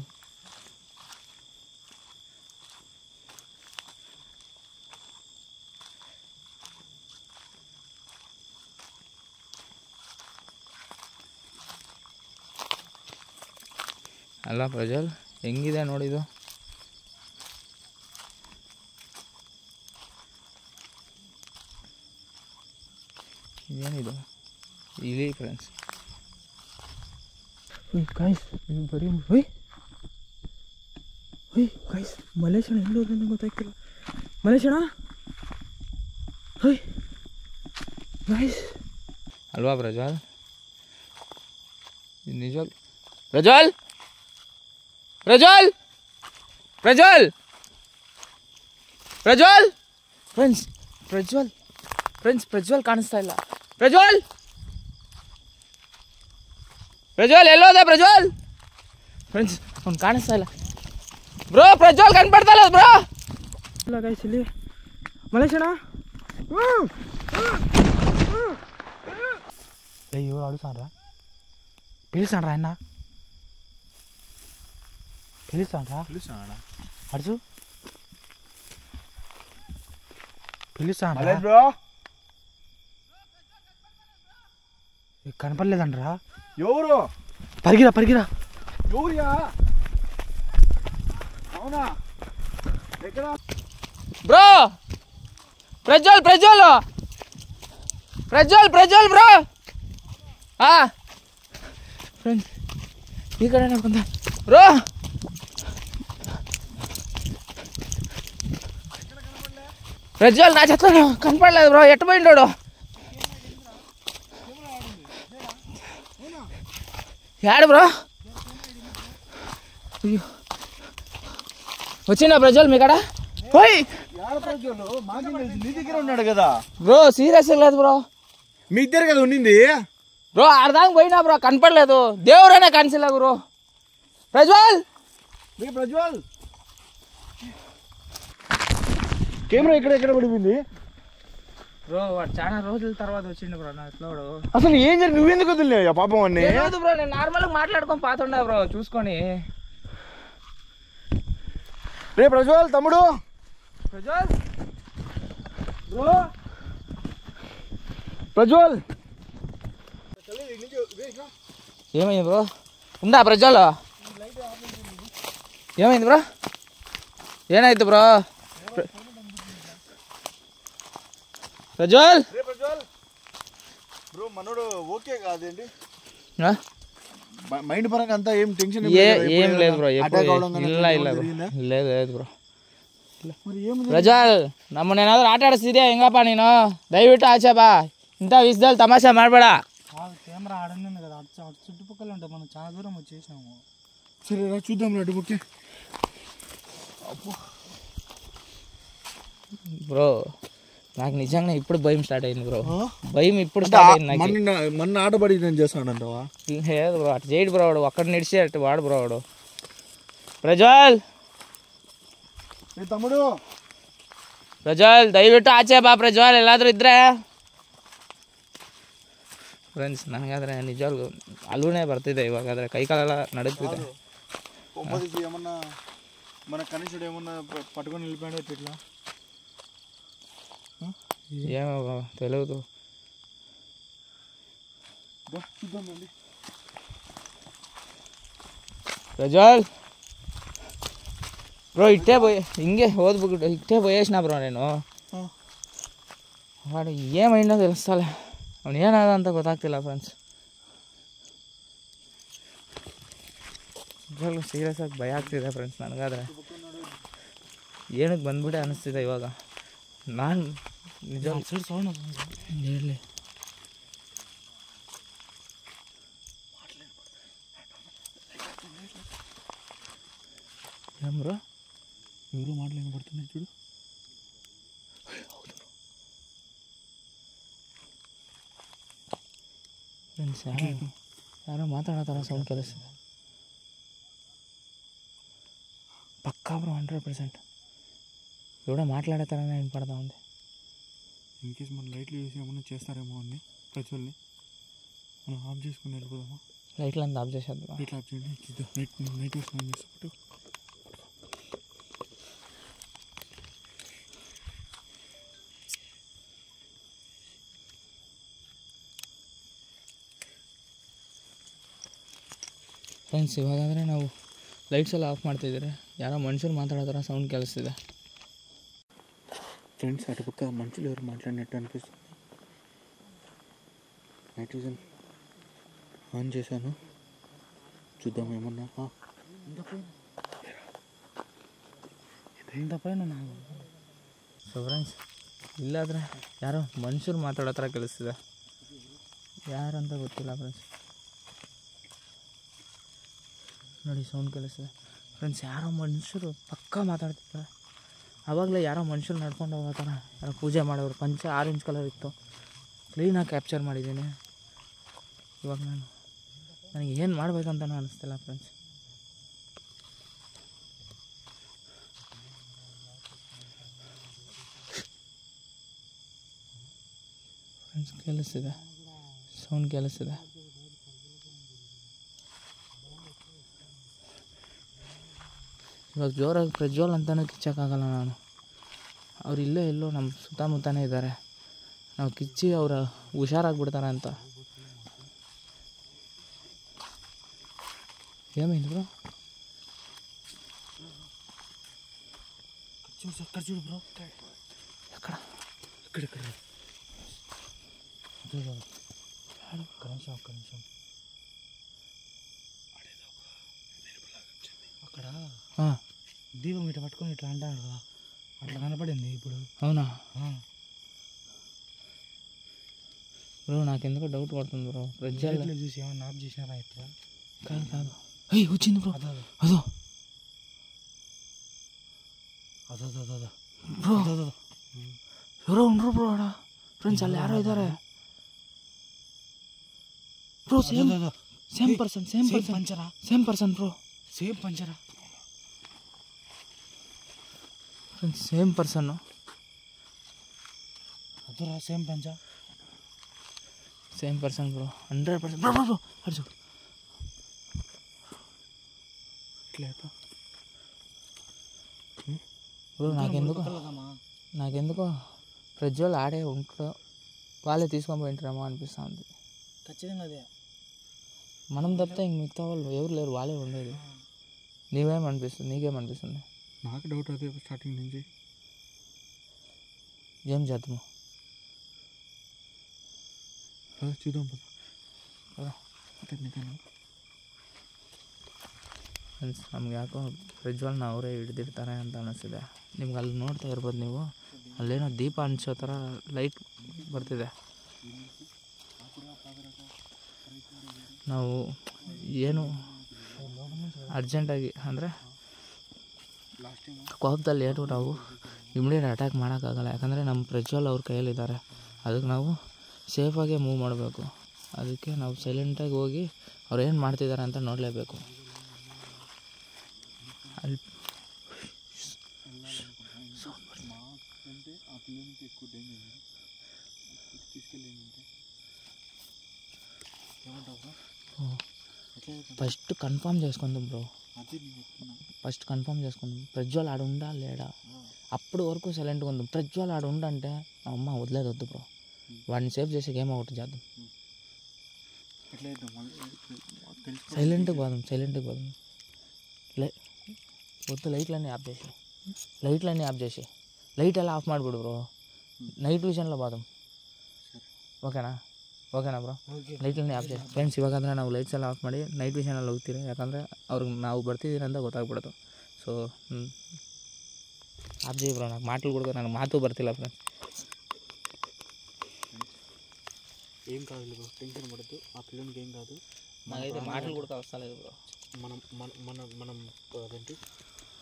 ಅಲ್ಲ ಪ್ರಜ್ವಲ್, ಹೆಂಗಿದೆ ನೋಡಿದು. ಏನಿದು ಇಲಿ ಫ್ರೆಂಡ್ಸ್. ಗಾಯ್ಸ್ ಬರೀ ಹೊಯ್ ಹೊಯ್ ಗಾಯ್ಸ್ ಮಲೇಶಣ್ಣ ಎಲ್ಲಿ ಹೋದ್ರೆ ನಂಗೆ ಗೊತ್ತಾಗ್ತಿಲ್ಲ. ಮಲೇಶಣ್ಣ ಹೊಯ್ ಗಾಯ್ಸ್ ಅಲ್ವಾ ಪ್ರಜ್ವಲ್? ನಿಜವಾಗ್ ಪ್ರಜ್ವಲ್ ಪ್ರಜ್ವಲ್ ಪ್ರಜ್ವಲ್ ಪ್ರಜ್ವಲ್ ಫ್ರೆಂಡ್ಸ್ ಪ್ರಜ್ವಲ್ ಕಾಣಿಸ್ತಾ ಇಲ್ಲ. ಪ್ರಜ್ವಲ್ ಎಲ್ಲೋದೆ ಪ್ರಜ್ವಲ್? ಫ್ರೆಂಡ್ಸ್ ಅವ್ನು ಕಾಣಿಸ್ತಾ ಇಲ್ಲ ಬ್ರೋ. ಪ್ರಜ್ವಲ್ ಕಣ್ಪಡ್ತಾ ಇಲ್ಲ ಬ್ರೋ. ಇಲ್ಲ ಗಾಯ್ಸ್ ಇಲ್ಲಿ ಮಲೇಶಣ್ಣ అయ్యో అడుగుతానరా పిలుస్తానరా ఆయన పిలుస్తానరా అడుచు పిలుస్తానరా బ్రో కనపడలేదంటరా. ఎవరు పరిగిరా ఎవరియా? అవునా ఎక్కడ? Bro Prajwal bro. ఫ్రెండ్స్ ఈ కಡೆ అనుకుందా బ్రో. ప్రజ్వల్ నా చెత్త కనపడలేదు బ్రో. ఎట్టు పోయిండోడు? యాడు బ్రో? వచ్చిందా ప్రజ్వల్ మీ కాడ? పోయి నీ దగ్గర ఉన్నాడు కదా బ్రో. సీరియస్ లేదు బ్రో. మీ ఇద్దరు కదా ఉండింది బ్రో. ఆడదాకా పోయినా బ్రో కనపడలేదు. దేవుడనే కనిసిలా బ్రో. ప్రజ్వల్ ప్రజ్వల్ కెమెరా ఎక్కడ పడిపోయింది బ్రో? వాడు చాలా రోజుల తర్వాత వచ్చిండు బ్రో. నా ఎట్లా అసలు ఏం జరిగి నువ్వెందుకు వదిలే పాపం అన్ని బ్రో. నేను నార్మల్గా మాట్లాడుకొని పాతుండా బ్రో చూసుకొని. రే ప్రజ్వల్ తమ్ముడు ప్రజ్వల్ బ్రో ప్రజ్వల్ ఏమైంది బ్రో? ఉందా ప్రజ్వల్? ఏమైంది బ్రో? ఏనాಯ್ತು బ్రో? ప్రజ్వల్ బ్రో మనోడు ఓకే కాదేంటి? మైండ్ పరంగా అంతా ఏం టెన్షన్ ఏం లేదు బ్రో. ಇಲ್ಲ ಬ್ರೋ. లేదు ಬ್ರೋ. ಪ್ರಜ್ವಲ್ ನಮ್ಮನ್ನೇನಾದ್ರೂ ಆಟ ಆಡಿಸ್ತಿದ್ಯಾ ಹೆಂಗಪ್ಪ ನೀನು? ದಯವಿಟ್ಟು ಆಚೆ ಬಾ. ಇಂಥ ವಿಷಯದಲ್ಲಿ ತಮಾಷೆ ಮಾಡಬೇಡ. కెమెరా ఆడింది కదా అటు చుట్టుపక్కల ఉంటాయి. మనం చాలా దూరం వచ్చేసినాము. సరే చూద్దాం అటు ఓకే బ్రో నాకు నిజంగా ఇప్పుడు భయం స్టార్ట్ అయింది బ్రో. భయం ఇప్పుడు స్టార్ట్ అయింది. మొన్న ఆటపడి నేను చేస్తానంటావా? లేదు బ్రో. అటు చేయడు బ్రో. వాడు ఒక్కడిని నిడిచి అటు వాడు బ్రో. వాడు ప్రజ్వల్ ತಮ್ಮಡು ಪ್ರಜ್ವಲ್ ದಯವಿಟ್ಟು ಆಚೆ ಬಾ ಪ್ರಜ್ವಲ್. ಎಲ್ಲಾದರೂ ಇದ್ರೆ ಫ್ರೆಂಡ್ಸ್ ನನಗಾದರೆ ನಿಜವಾಗ್ಲೂ ಅಲ್ಲೂನೇ ಬರ್ತಿದೆ ಇವಾಗಾದರೆ. ಕೈಕಾಲೆಲ್ಲ ನಡುತ್ತಿದೆ. ఏమన్నా మన కనీసుడు ఏమన్నా పట్టుకొని వెళ్ళిపోయాడు ఇట్లా ఏమో తెలియదు. చూద్దామండి ಪ್ರಜ್ವಲ್ ಬ್ರೋ ಇಟ್ಟೇ ಹಿಂಗೆ ಓದ್ಬಿಟ್ಟು ಇಟ್ಟೇ పోయేసిన ಬ್ರೋ నేను. వాడు ఏమైందో తెలుస్తలే. ಅವ್ನು ಏನಾದ ಅಂತ ಗೊತ್ತಾಗ್ತಿಲ್ಲ ಫ್ರೆಂಡ್ಸ್. ನಿಜವಾಗ್ಲೂ ಸೀರಿಯಸ್ ಆಗಿ ಭಯ ಆಗ್ತಿದೆ ಫ್ರೆಂಡ್ಸ್ ನನಗಾದರೆ. ಏನಕ್ಕೆ ಬಂದ್ಬಿಟ್ಟೆ ಅನ್ನಿಸ್ತಿದೆ ಇವಾಗ. ನಾನು ನಿಜ ಹೇಳಿ ఏం బ్రో? ఎవరో మాటలు వినపడుతున్నాయి చూడు. ಫ್ರೆಂಡ್ಸ್ ಯಾರೋ ಮಾತಾಡೋ ಸೌಂಡ್ ಕೇಳಿಸ್ತಿದೆ. పక్కా బ్రో 100%. ఎవడో మాట్లాడే తరనే వినపడతా ఉంది. ఇన్కేస్ మనం లైట్లు వేసి ఏమన్నా చేస్తారేమో అని ప్రజ్వల్ని మనం ఆఫ్ చేసుకుని వెళ్ళిపోదామా? లైట్లు అంతా ఆఫ్ చేసేద్దాం. లైట్లు ఆఫ్ చేయండి. నైట్ వేసుకుని చేసేటప్పుడు ಫ್ರೆಂಡ್ಸ್ ಇವಾಗಾದರೆ ನಾವು ಲೈಟ್ಸ್ ಎಲ್ಲ ಆಫ್ ಮಾಡ್ತಾಯಿದ್ದಾರೆ. ಯಾರೋ ಮನುಷ್ಯರು ಮಾತಾಡೋ ಥರ ಸೌಂಡ್ ಕೇಳಿಸ್ತಿದೆ. ఫ్రెండ్స్ అటుపక్క మనుషులు ఎవరు మాట్లాడినట్టు అనిపిస్తుంది. నైట్ విజన్ ఆన్ చేశాను, చూద్దాం ఏమన్నా. ಇಂಥ ಪೈನ ಸೊ ಫ್ರೆಂಡ್ಸ್, ಇಲ್ಲಾದರೆ ಯಾರೋ ಮನುಷ್ಯರು ಮಾತಾಡೋ ಥರ ಕೇಳಿಸ್ತಿದೆ. ಯಾರಂತ ಗೊತ್ತಿಲ್ಲ ಫ್ರೆಂಡ್ಸ್. ನೋಡಿ ಸೌಂಡ್ ಕೇಳಿಸ್ತಿದೆ ಫ್ರೆಂಡ್ಸ್. ಯಾರೋ ಮನುಷ್ಯರು ಪಕ್ಕಾ ಮಾತಾಡ್ತಿದ್ದಾರೆ. ಆವಾಗಲೇ ಯಾರೋ ಮನುಷ್ಯರು ನಡ್ಕೊಂಡು ಹೋಗೋ ಥರ ಯಾರೋ ಪೂಜೆ ಮಾಡೋರು. ಪಂಚೆ ಆರೆಂಜ್ ಕಲರ್ ಇತ್ತು, ಕ್ಲೀನಾಗಿ ಕ್ಯಾಪ್ಚರ್ ಮಾಡಿದ್ದೀನಿ. ಇವಾಗ ನನಗೆ ಏನು ಮಾಡಬೇಕಂತನೂ ಅನ್ನಿಸ್ತಿಲ್ಲ ಫ್ರೆಂಡ್ಸ್. ಕೇಳಿಸ್ತಿದೆ, ಸೌಂಡ್ ಕೇಳಿಸ್ತಿದೆ. ಇವಾಗ ಜೋರಾಗಿ ಪ್ರಜ್ವಲ್ ಅಂತಲೂ ಕಿಚ್ಚಕ್ಕಾಗಲ್ಲ ನಾನು. ಅವ್ರು ಇಲ್ಲೇ ಎಲ್ಲೋ ನಮ್ಮ ಸುತ್ತಮುತ್ತನೇ ಇದ್ದಾರೆ. ನಾವು ಕಿಚ್ಚಿ ಅವರ ಹುಷಾರಾಗ್ಬಿಡ್ತಾರೆ ಅಂತ. ಏಮೇನು ಬ್ರೋ? ಖರ್ಚು ಬ್ರೋ. ಎక్కడ ಕಡೆ కనీసం అక్కడ దీపం ఇట్లా పట్టుకొని ఇట్లా అంటాడు కదా, అట్లా కనపడింది ఇప్పుడు. అవునా బ్రో? నాకెందుకో డౌట్ పడుతుంది బ్రో. ప్రజ్వల్ చూసి ఏమన్నా ఆఫ్ చేసినారా ఇట్లా? కాదు కాదు, అయ్యి వచ్చింది బ్రో. అదో అదో అదో అదో ಬ್ರೋ, ఎవరో ఉండరు బ్రో ఆడ. ఫ్రెండ్స్ ಅಲ್ಲಿ ಯಾರೋ ಇದ್ದಾರೆ ಬ್ರೋ. ಸೇಮ್ ಪರ್ಸನ್ పంచరా, ಸೇಮ್ ಪರ್ಸನ್ ಬ್ರೋ. సేమ్ పంచరా ಫ್ರೆಂಡ್ಸ್, ಸೇಮ್ ಪರ್ಸನ್ನು. అదరా సేమ్ పంచ, same person bro. 100% bro. Bro ಅಡ್ಸು ఇట్లా అయిపో బ్రో. నాకెందుకో ప్రజ్వల్ ఆడే ఉంటాడు, వాళ్ళే తీసుకొని పోయింటారేమో అనిపిస్తూ ఉంది. ఖచ్చితంగా అదే. మనం తప్పితే ఇంక మిగతా వాళ్ళు ఎవరు లేరు, వాళ్ళే ఉండేది. నీకేమనిపిస్తుంది? నాకు డౌట్ అదే స్టార్టింగ్ నుంచి. ఏం చేద్దాము? చూద్దాం ಫ್ರೆಂಡ್ಸ್, ನಮ್ಗೆ ಯಾಕೋ ಪ್ರಜ್ವಲ್ನ ಅವರೇ ಹಿಡ್ದಿರ್ತಾರೆ ಅಂತ ಅನ್ನಿಸ್ತಿದೆ. ನಿಮ್ಗೆ ಅಲ್ಲಿ ನೋಡ್ತಾ ಇರ್ಬೋದು ನೀವು, ಅಲ್ಲೇನೋ ದೀಪ ಹಂಚೋ ಥರ ಲೈಟ್ ಬರ್ತಿದೆ. ನಾವು ಏನು ಅರ್ಜೆಂಟಾಗಿ ಅಂದರೆ ಕೋಪದಲ್ಲಿ ಏನು ನಾವು ಇಮಿಡಿಯೇಟ್ ಅಟ್ಯಾಕ್ ಮಾಡೋಕ್ಕಾಗಲ್ಲ. ಯಾಕಂದರೆ ನಮ್ಮ ಪ್ರಜ್ವಲ್ ಅವ್ರ ಕೈಯಲ್ಲಿದ್ದಾರೆ. ಅದಕ್ಕೆ ನಾವು ಸೇಫಾಗೆ ಮೂವ್ ಮಾಡಬೇಕು. ಅದಕ್ಕೆ ನಾವು ಸೈಲೆಂಟಾಗಿ ಹೋಗಿ ಅವ್ರು ಏನು ಮಾಡ್ತಿದ್ದಾರೆ ಅಂತ ನೋಡಲೇಬೇಕು. ಅಲ್ಲಿ ఫస్ట్ కన్ఫర్మ్ చేసుకుందాం బ్రో. ప్రజ్వల్ ఆడ ఉండా లేడా, అప్పుడు వరకు సైలెంట్గా ఉందాం. ప్రజ్వల్ ఆడ ఉండంటే అమ్మ వదిలేదు, వద్దు బ్రో. వాడిని సేవ్ చేసే గేమ్ ఒకటి చేద్దాం. సైలెంట్గా పోదాం. వద్దు, లైట్లన్నీ ఆఫ్ చేసి లైట్ ಎಲ್ಲ ಆಫ್ ಮಾಡಿಬಿಡು ಬ್ರೋ. ನೈಟ್ ವಿಷನ್లో పోదాం. ಓಕೆನಾ ಬ್ರೋ? ಲೈಟ್ಲన్నీ ಆಫ್ చేసి ಫ್ರೆಂಡ್ಸ್, ಇವಾಗಂದರೆ ನಾವು ಲೈಟ್ಸ್ ಎಲ್ಲ ಆಫ್ ಮಾಡಿ ನೈಟ್ ವಿಷನಲ್ಲಿ ಹೋಗ್ತೀವಿ. ಯಾಕಂದರೆ ಅವ್ರಿಗೆ ನಾವು ಬರ್ತಿದ್ದೀರ ಅಂತ ಗೊತ್ತಾಗ್ಬಿಡೋದು. ಸೊ ಆಫ್ చేయి ಬ್ರೋ. నాకు మాటలు ಬರ್ತಿಲ್ಲ ಫ್ರೆಂಡ್ಸ್. ఏం కాదు బ్రో, టెన్షన్ పడద్దు. ఆ పిల్లలకి ఏం కాదు. నాకైతే మాటలు కూడా వస్తలేదు బ్రో. మనం అదేంటి,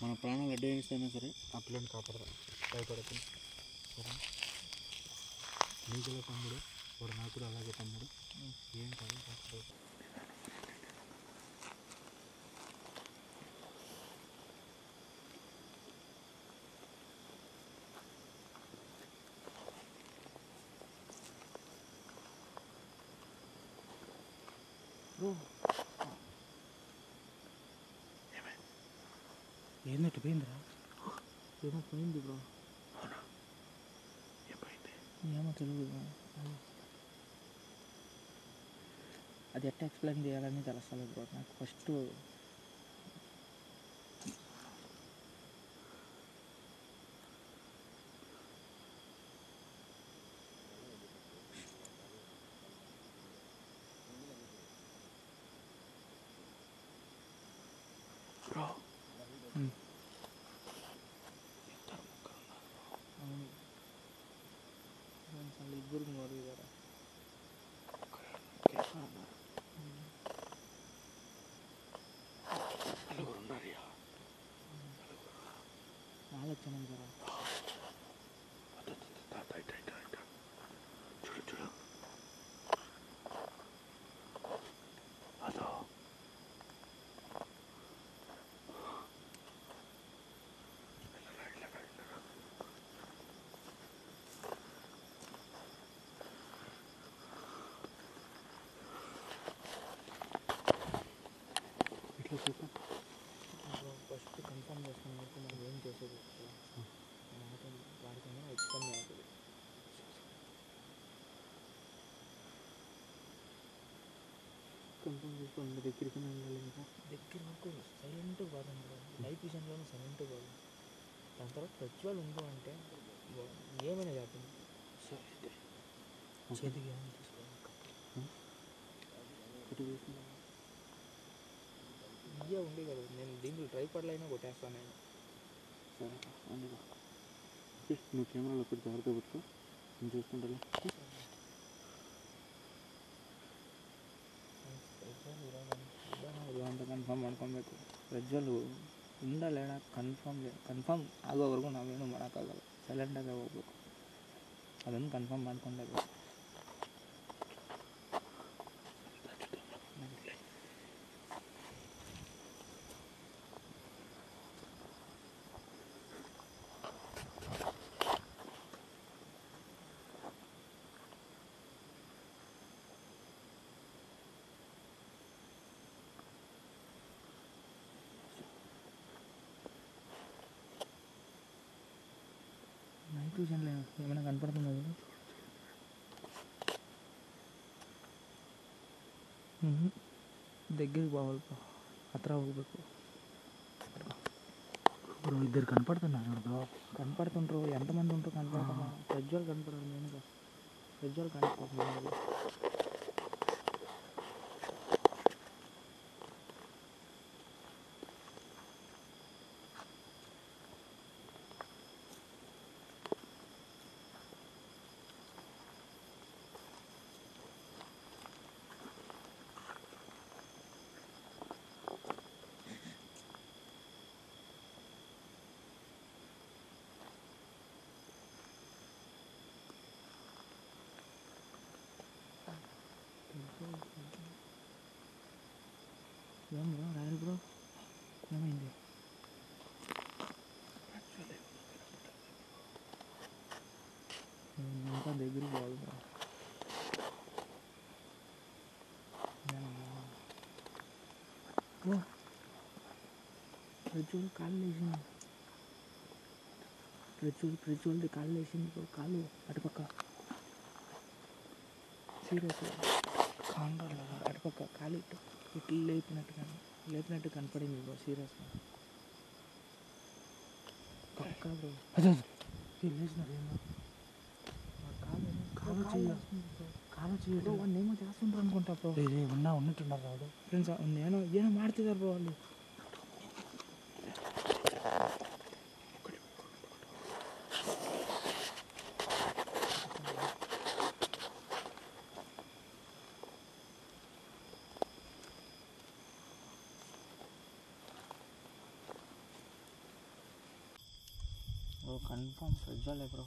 మన ప్రాణాలు అడ్డయిస్తేనే సరే ఆ పిల్లని కాపాడదాం. భయపడదు. సరే, నీకు తమ్ముడు, వాడు నాకు కూడా అలాగే తమ్ముడు. ఏం కాదు. ఏంటంటే పోయిందిరా? ఏమో పోయింది బ్రో. ఏమో తెలియదు బ్రో. అది ఎట్లా ఎక్స్ప్లెయిన్ చేయాలని తెలుస్తలేదు బ్రో నాకు. ఫస్ట్ ఇద్దరు మరుగుతారా నాలుగు ಚೆನ್ನಾಗಿದ್ದಾರಾ ఫస్ట్ కన్ఫర్మ్ చేసుకున్నాక మనం ఏం చేసేది వాడికైనా ఎక్స్ప్లెయిన్ అవుతుంది కన్ఫర్మ్ చేసుకోండి దగ్గరికి వెళ్ళాలి ఇంకా దగ్గర వరకు సైలెంట్గా కాదండి లైఫ్ విషయంలోనే సైలెంట్గా కాదు దాని తర్వాత ప్రజ్వల్ ఉందో అంటే ఏమైనా చేద్దాం చేతికి ఏమైనా తీసుకోవాలి ఇయ్యే ఉండే కదా నేను దీంట్లో ట్రైపాడ్లో అయినా కొట్టేస్తాను నేను సరే అందులో నువ్వు కెమెరాలో ఒకటి జాగ్రత్త పెట్టుకో నేను చూసుకుంటాను ಅಂತ ಕನ್ಫರ್ಮ್ ಮಾಡ್ಕೊಬೇಕು ಪ್ರಜ್ವಲ್ ಉಂಡಲೇಣ ಕನ್ಫರ್ಮ್ ಆಗೋವರೆಗೂ ನಾವೇನು ಮಾಡೋಕ್ಕಾಗಲ್ಲ ಸೈಲೆಂಟಾಗಿ ಹೋಗ್ಬೇಕು ಅದನ್ನು ಕನ್ಫರ್ಮ್ ಮಾಡ್ಕೊಂಡೇಬೇಕು నైట్ విజన్లో ఏమైనా కనపడుతుందా దగ్గరికి పోవాలి ಹತ್ರ ಹೋಗ್ಬೇಕು ಬ್ರೋ ಇద్దರು ಕನ್ಪಡ್తున్నారు ಬ್ರೋ ಕನ್ಪಡ್తుండ్రు ఎంతమంది ఉంటారు కనపడతారు ప్రజ్వల్ కనపడరు మెయిన్గా ప్రజ్వల్ కనపడుతుంది ఏం బ్రో రాయల్ బ్రో ఏమైంది ఇంకా దగ్గరికి పోవాలి బ్రో ప్రజ్వల్ కాళ్ళు వేసింది ప్రజ్వల్ది కాళ్ళు వేసింది బ్రో కాళ్ళు అటుపక్క సీరియస్ కాండ్రాలు అటుపక్క కాలు ఇట్లు లేపినట్టు కనపడింది బ్రో సీరియస్గా పక్కా బ్రో లేచినారు ఏమో కాలు చేయడం వాడిని ఏమో చేస్తుంటారు అనుకుంటా బ్రో ఉన్నట్టున్నారు రాడు ఫ్రెండ్స్ ఏమో ಮಾಡ್ತಿದ್ದಾರೆ బ్రో వాళ్ళు బ్రో కన్ఫర్మ్ ప్రజ్వలే బ్రో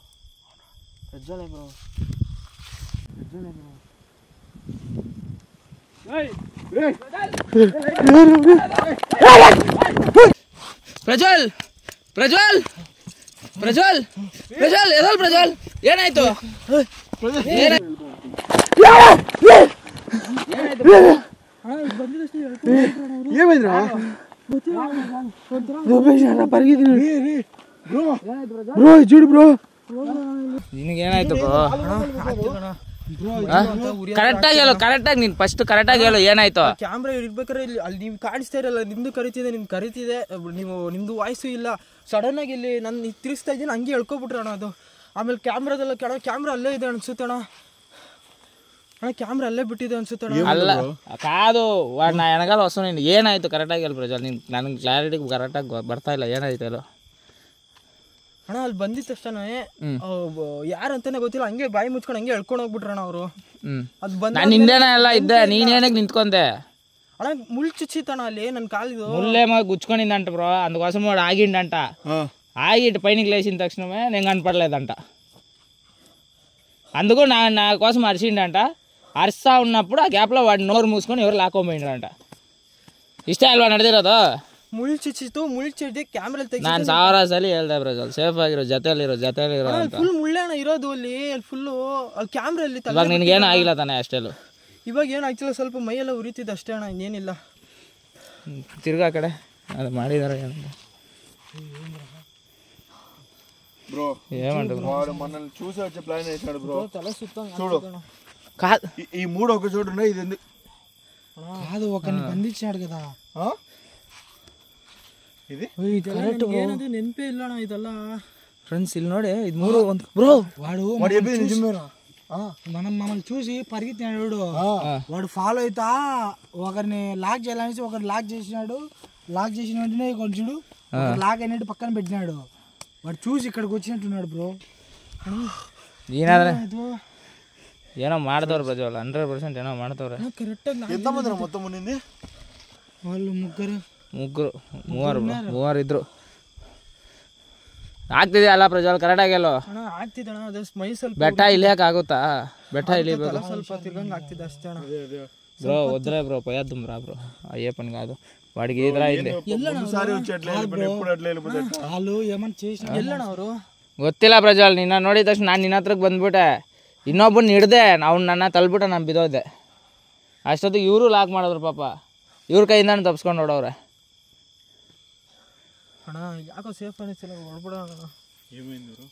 ಪ್ರಜ್ವಲ್ ಎದಲ್ ಪ್ರಜ್ವಲ್ ಏನಾಯ್ತು ಬ್ರೋ చూడు ಬ್ರೋ ನಿನಗೇನಾಯ್ತು ಬ್ರೋ ಕರೆಕ್ಟಾಗಿ ನೀನು ಫಸ್ಟ್ ಕರೆಕ್ಟಾಗಿ ಹೇಳು ಏನಾಯ್ತು ಕ್ಯಾಮ್ರಾ ಇರ್ಬೇಕಾದ್ರೆ ಅಲ್ಲಿ ನೀವು ಕಾಣಿಸ್ತಾ ಇರಲ್ಲ ನಿಮ್ದು ಕರಿತಿದೆ ನಿಮ್ದು ವಾಯ್ಸು ಇಲ್ಲ ಸಡನ್ ಆಗಿ ಇಲ್ಲಿ ನಾನು ತಿರ್ಸ್ತಾ ಇದ್ದೀನಿ ಹಂಗೆ ಹೇಳ್ಕೊಬಿಟ್ರೆ ಅಣ್ಣ ಅದು ಆಮೇಲೆ ಕ್ಯಾಮ್ರಾದೆಲ್ಲ ಕ್ಯಾಮ್ರಾ ಅಲ್ಲೇ ಇದೆ ಅನ್ಸುತ್ತೆ ಅಣ್ಣ ಅಣ್ಣ ಕ್ಯಾಮ್ರಾ ಅಲ್ಲೇ ಬಿಟ್ಟಿದೆ ಅನ್ಸುತ್ತೆ ಅಲ್ಲ ಕಾದು ನಾ ಎಣಗಾಲ ಹೊಸ ನೀನು ಏನಾಯಿತು ಕರೆಕ್ಟಾಗಿ ಹೇಳಿ ಪ್ರಜ್ವಲ್ ನೀನು ನನಗೆ ಕ್ಲಾರಿಟಿ ಕರೆಕ್ಟಾಗಿ ಬರ್ತಾ ಇಲ್ಲ ಏನಾಯ್ತು ಅಲ್ಲ ಅಣ್ಣ ಅಲ್ಲಿ ಬಂದಿದ್ದ ತಕ್ಷಣ ಯಾರಂತಾನೆ ಗೊತ್ತಿಲ್ಲ ಹಂಗೆ ಬಾಯಿ ಮುಚ್ಕೊಂಡು ಹಂಗೆ ಎಳ್ಕೊಂಡು ಹೋಗ್ಬಿಟ್ರಣ್ಣ ಅವರು. ಅದು ಬಂದ ನಾನು ಹಿಂದೆನೇ ಎಲ್ಲ ಇದ್ದೆ ನೀನೇನಕ್ಕೆ ನಿಂತ್ಕೊಂಡೆ ಅಣ್ಣ ಮುಳ್ಳು ಚುಚ್ಚಿತ್ತಣ್ಣ ಅಲ್ಲಿ ನನ್ನ ಕಾಲಿದು ముల్లే గుచ్చుకొనిందంట బ్రో అందుకోసం వాడు ఆగిండంట ఆగి పైనకి లేచిన తక్షణమే నేను కనపడలేదంట అందుకు నా కోసం అరిచిండంట అరిస్తా ఉన్నప్పుడు ఆ గ్యాప్లో వాడి నోరు మూసుకొని ఎవరు లాక్కోపోయిండ్రంట ಇಷ್ಟ ಅಲ್ವಾ ನಡೆದಿರೋದು ಮುಳ್ಳು ಚುಚ್ಚಿತ್ತು ಮುಳ್ಳು ಚುಚ್ಚಿ ಕ್ಯಾಮ್ರಲ್ಲಿ ತೆಗಿ ನಾನು ಸಾವಿರ ಸಲ ಹೇಳ್ದೆ ಪ್ರಜ್ವಲ್ ಸೇಫ್ ಆಗಿರೋ ಜೊತೆಲಿರೋ ಅಂತ ಫುಲ್ ಮುಳ್ಳೆ ಅಣ್ಣ ಇರೋದು ಅಲ್ಲಿ ಫುಲ್ಲು ಅಲ್ಲಿ ಕ್ಯಾಮ್ರಲ್ಲಿ ಇವಾಗ ನಿನಗೇನು ಆಗಿಲ್ಲ ತಾನೆ ಅಷ್ಟೆಲ್ಲ ಇವಾಗ ಏನು ಆಗ್ತಿಲ್ಲ ಸ್ವಲ್ಪ ಮೈಯೆಲ್ಲ ಉರಿತಿದ್ದು ಅಷ್ಟೇ ಅಣ್ಣ ಇನ್ನೇನಿಲ್ಲ ತಿರ್ಗಾ ಕಡೆ ಅದು ಮಾಡಿದಾರೆ బ్రో ఏమంటారు వాడు మనల్ని చూసి వచ్చే ప్లాన్ వేసాడు బ్రో. తల సుత్తం చూడు కాదు ఈ మూడు ఒక చోటు ఉన్నాయి ఇది ఎందుకు కాదు ఒకరిని బంధించాడు కదా ఇది ಏನದು ನೆನಪೇ ಇಲ್ಲ ಅಣ್ಣ ಇದೆಲ್ಲ ఫ్రెండ్స్ ಇಲ್ಲಿ ನೋಡಿ ಇದು ಮೂರು ಒಂದು బ్రో వాడు చెప్పింది నిజమేనా మమ్మల్ని చూసి పరిగెత్తినాడు వాడు ఫాలో అవుతా ఒకరిని లాక్ చేయాలనేసి ఒకరిని లాక్ చేసినాడు వెంటనే కొంచెం లాక్ అయినట్టు పక్కన పెట్టినాడు వాడు చూసి ఇక్కడికి వచ్చినట్టున్నాడు బ్రో. ಏನಾದ್ರೆ ಏನೋ ಮಾಡ್ದವ್ರು ಪ್ರಜ್ವಲ್ 100% ಏನೋ ಮಾಡ್ತವ್ರೆ ಕರೆಕ್ಟಾಗಿ ఎంతమంది మొత్తం ఉన్నింది వాళ్ళు ಮೂವರು ಇದ್ರು ಆಗ್ತಿದೆ ಅಲ್ಲ ಪ್ರಜ್ವಲ್ ಕರೆಕ್ಟಾಗಿ ಹೇಳು ಅಣ್ಣ ಆಗ್ತಿದ್ದಣ್ಣ ಅದು ಮೈ ಸ್ವಲ್ಪ ಬೆಟ್ಟ ಇಳಿಯಕ್ಕೆ ಆಗುತ್ತಾ ಬೆಟ್ಟ ಇಳಿಬೇಕು ಸ್ವಲ್ಪ ತಿರ್ಗಂಗೆ ಆಗ್ತಿದೆ ಅಷ್ಟೇ ಅಣ್ಣ బ్రో వద్దులే బ్రో పోయేద్దాం రా బ్రో అయ్యే పని కాదు వాడికి ఎదురా అయింది ఒకసారి వచ్చి అట్లా వెళ్ళిపోయి ఎప్పుడు అట్లా వెళ్ళిపోతే వాళ్ళు ఏమన్నా చేసిన ಎಲ್ಲಣ್ಣ ಅವರು ಗೊತ್ತಿಲ್ಲ ಪ್ರಜ್ವಲ್ ನಿನ್ನ ನೋಡಿದ ತಕ್ಷಣ ನಾನು ನಿನ್ನ ಹತ್ರಕ್ಕೆ ಬಂದ್ಬಿಟ್ಟೆ ಇನ್ನೊಬ್ಬನ ಹಿಡ್ದೆ ಅವ್ನು ನನ್ನ ತಳ್ಬಿಟ್ಟು ನಾನು ಬಿದ್ದೋದೆ ಅಷ್ಟೊತ್ತಿಗೆ ಇವರು ಲಾಕ್ ಮಾಡಿದ್ರು ಪಾಪ ಇವ್ರ ಕೈಯಿಂದಾನು ತಪ್ಸ್ಕೊಂಡು ನೋಡವ್ರೆ అಣ್ಣ ಯಾಕೋ సేఫ్ అనిస్తలే ಹೊರಬಿಡೋಣ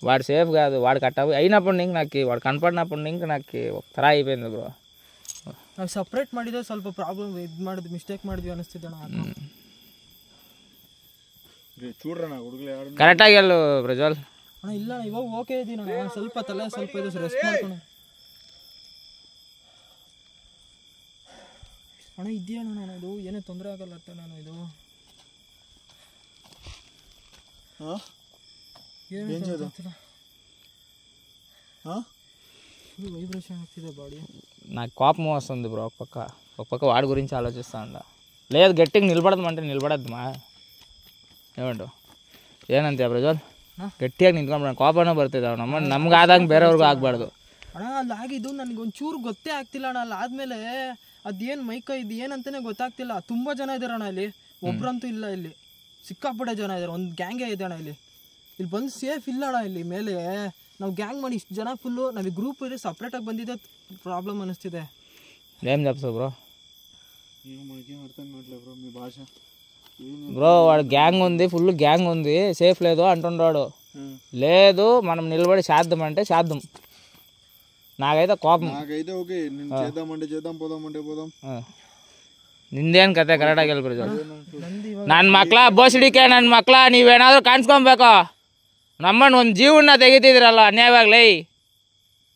వాడు సేఫ్ కాదు వాడు కట్ట అయినప్పుడు నీకు నాకు వాడు కనపడినప్పుడు నీకు నాకు ఒక ತರ అయిపోయింది బ్రో ನಾವು ಸಪ್ರೇಟ್ ಮಾಡಿದ್ರೆ ಸ್ವಲ್ಪ ಪ್ರಾಬ್ಲಮ್ ಇದು ಮಾಡಿದ್ವಿ ಮಿಸ್ಟೇಕ್ ಮಾಡಿದ್ವಿ ಅನಿಸ್ತಿದ್ದಣ್ಣ చూడరా నా ಹುಡುಗಲೇ ಕರೆಕ್ಟಾಗಿ ಹೇಳು ಪ್ರಜ್ವಲ್ ಅಣ್ಣ ಇಲ್ಲ ಅಣ್ಣ ಇವಾಗ ಓಕೆ ಇದೀನಿ ಅಣ್ಣ ಸ್ವಲ್ಪ ತಲೆ ಸ್ವಲ್ಪ ಇದು ರೆಸ್ಟ್ ಮಾಡ್ಕೊಂಡು ಅಣ್ಣ ಇದೆಯಣ್ಣ ನಾನು ಇದು ಏನೂ ತೊಂದರೆ ಆಗಲ್ಲ ಅತ್ತ ನಾನು ಇದು వైబ్రేషన్ ಆಗ್ತಿದೆ బాడీ నాకు కోపం వస్తుంది బ్రో ఒక పక్క వాడి గురించి ఆలోచిస్తా ఉండ లేదు గట్టిగా నిలబడదామంటే నిలబడద్దమా ఏమంటావు ಏನಂತೀಯ ಪ್ರಜ್ವಲ್ ಗಟ್ಟಿಯಾಗಿ ನಿಂತ್ಕೊಂಡ್ಬಿಡ ಕೋಪನೂ ಬರ್ತಿದ್ದೆ ನಮ್ಗೆ ಆದಂಗೆ ಬೇರೆಯವ್ರಿಗೂ ಆಗಬಾರ್ದು ಅಣ್ಣ ಅಲ್ಲಿ ಆಗಿದ್ದು ನನಗೆ ಒಂಚೂರು ಗೊತ್ತೇ ಆಗ್ತಿಲ್ಲ ಅಣ್ಣ ಅಲ್ಲಿ ಆದಮೇಲೆ ಅದೇನು ಮೈಕೈ ಇದು ಏನಂತಾನೆ ಗೊತ್ತಾಗ್ತಿಲ್ಲ ತುಂಬ ಜನ ಇದ್ದಾರೆ ಅಣ್ಣ ಇಲ್ಲಿ ಒಬ್ರಂತೂ ಇಲ್ಲ ಇಲ್ಲಿ ಸಿಕ್ಕಾಪಟ್ಟೆ ಜನ ಇದ್ದಾರೆ ಒಂದು ಗ್ಯಾಂಗೇ ಇದೆ ಅಣ್ಣ ಇಲ್ಲಿ ಬಂದು ಸೇಫ್ ಇಲ್ಲ ಅಣ್ಣ ಇಲ್ಲಿ ಮೇಲೆ ನಾವು ಗ್ಯಾಂಗ್ ಮಾಡಿ ಇಷ್ಟು ಜನ ಫುಲ್ಲು ನಾವು ಗ್ರೂಪ್ ಇದೆ ಸಪ್ರೇಟಾಗಿ ಬಂದಿದ್ದೆ ಪ್ರಾಬ್ಲಮ್ ಅನ್ನಿಸ್ತಿದೆ ఏం చెప్తావు బ్రో మనకేం అర్థం కావట్లేదు బ్రో మీ భాష బ్రో వాడు గ్యాంగ్ ఉంది ఫుల్ గ్యాంగ్ ఉంది సేఫ్ లేదు అంటుండాడు లేదు మనం నిలబడి చేద్దామంటే చేద్దాం నాకైతే కోపం నాకైతే ఓకే నేను చేద్దామంటే చేద్దాం పోదామంటే పోదాం ನಿಂದೇನು ಕತೆ ಕರೆಕ್ಟಾಗಿ ಹೇಳ್ಬಿಡಿ ನನ್ನ ಮಕ್ಳ ಬೋಸಡಿಕೆ ನನ್ನ ಮಕ್ಳ ನೀವೇನಾದರೂ ಕಾಣಿಸ್ಕೊಬೇಕು ನಮ್ಮನ್ನು ಒಂದು ಜೀವನ ತೆಗಿತಿದ್ದೀರಲ್ಲ ಅನ್ಯಾಯವಾಗ್ಲಿ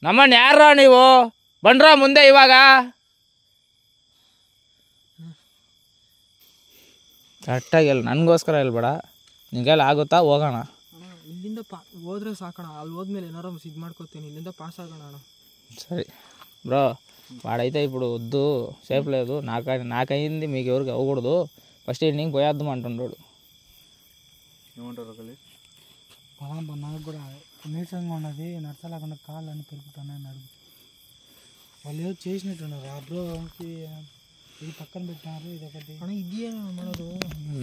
ನಮ್ಮನ್ನು ಯಾರ ನೀವು ಬಂದ್ರ ಮುಂದೆ ಇವಾಗ ಕರೆಕ್ಟಾಗಿ ಹೇಳಿ ನನಗೋಸ್ಕರ ಹೇಳ್ಬೇಡ ನಿಂಗೆಲ್ಲ ಆಗುತ್ತಾ ಹೋಗೋಣ ಇಲ್ಲಿಂದ ಹೋದ್ರೆ ಸಾಕೋಣ ಅಲ್ಲಿ ಹೋದ್ಮೇಲೆ ಏನಾರು ಇದು ಮಾಡ್ಕೋತೀನಿ ಇಲ್ಲಿಂದ ಪಾಸ್ ಆಗೋಣ ಅಣ್ಣ సరే బ్రో వాడైతే ఇప్పుడు వద్దు సేఫ్ లేదు నాకైంది మీకు ఎవరికి అవ్వకూడదు ఫస్ట్ ఈవినింగ్ పోయేద్దాం అంటున్నాడు ఏమంటారు ఒకళ్ళు నాకు కూడా నీరసంగా ఉన్నది నడచలేకుండా కాళ్ళు అని పెరుగుతున్నాయి అడుగు వాళ్ళు ఏదో చేసినట్టున్నారు ఆ బ్రోకి ఇది పక్కన పెట్టినారు ఇది ఒకటి ಅಣ್ಣ ಇದೇನು ಮಾಡೋದು